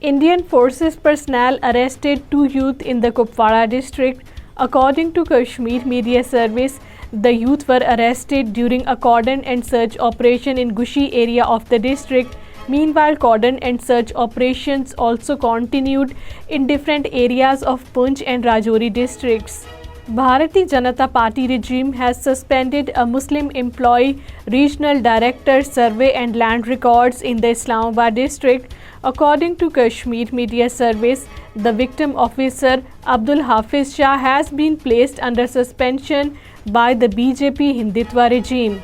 Indian Forces personnel arrested two youth in the Kupwara district. According to Kashmir Media Service, the youth were arrested during a cordon and search operation in Gushi area of the district. Meanwhile, cordon and search operations also continued in different areas of Poonch and Rajouri districts. Bharatiya Janata Party regime has suspended a Muslim employee, regional director, survey and land records in the Islamabad district. According to Kashmir Media Service, the victim officer Abdul Hafiz Shah has been placed under suspension by the BJP Hindutva regime.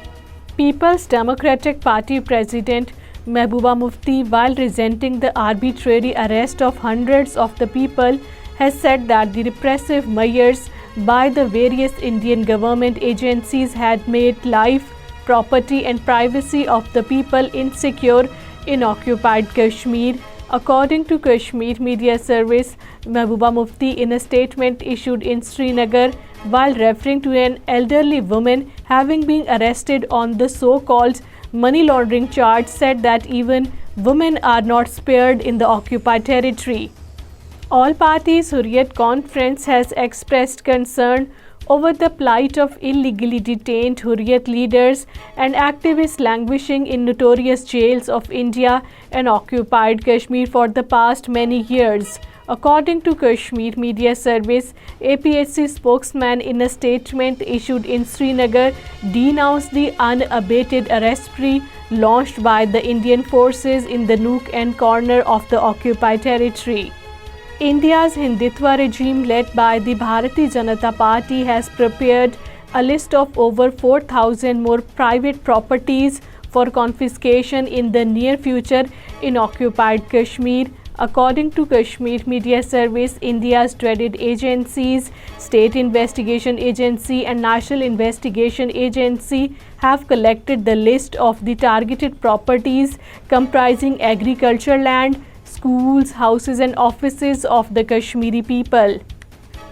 People's Democratic Party President Mehbooba Mufti, while resenting the arbitrary arrest of hundreds of the people, has said that the repressive measures by the various Indian government agencies had made life, property and privacy of the people insecure in occupied Kashmir. According to Kashmir Media Service, Mehbooba Mufti, in a statement issued in Srinagar, while referring to an elderly woman having been arrested on the so-called money laundering charge, said that even women are not spared in the occupied territory. All parties Hurriyat Conference has expressed concern over the plight of illegally detained Hurriyat leaders and activists languishing in notorious jails of India and occupied Kashmir for the past many years. According to Kashmir Media Service, APHC spokesman in a statement issued in Srinagar denounced the unabated arrest spree launched by the Indian forces in the nook and corner of the occupied territory. India's Hindutva regime led by the Bharatiya Janata Party has prepared a list of over 4,000 more private properties for confiscation in the near future in occupied Kashmir. According to Kashmir Media Service, India's dreaded agencies, State Investigation Agency and National Investigation Agency have collected the list of the targeted properties comprising agriculture land, schools, houses and offices of the Kashmiri people.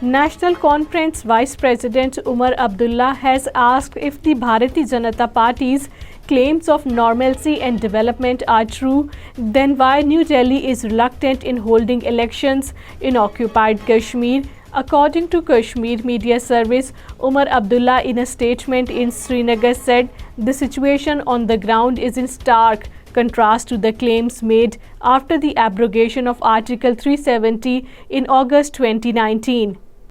National Conference Vice President Umar Abdullah has asked if the Bharatiya Janata Party's claims of normalcy and development are true, then why New Delhi is reluctant in holding elections in occupied Kashmir. According to Kashmir Media Service, Umar Abdullah, in a statement in Srinagar, said the situation on the ground is in stark contrast to the claims made after the abrogation of Article 370 in August 2019.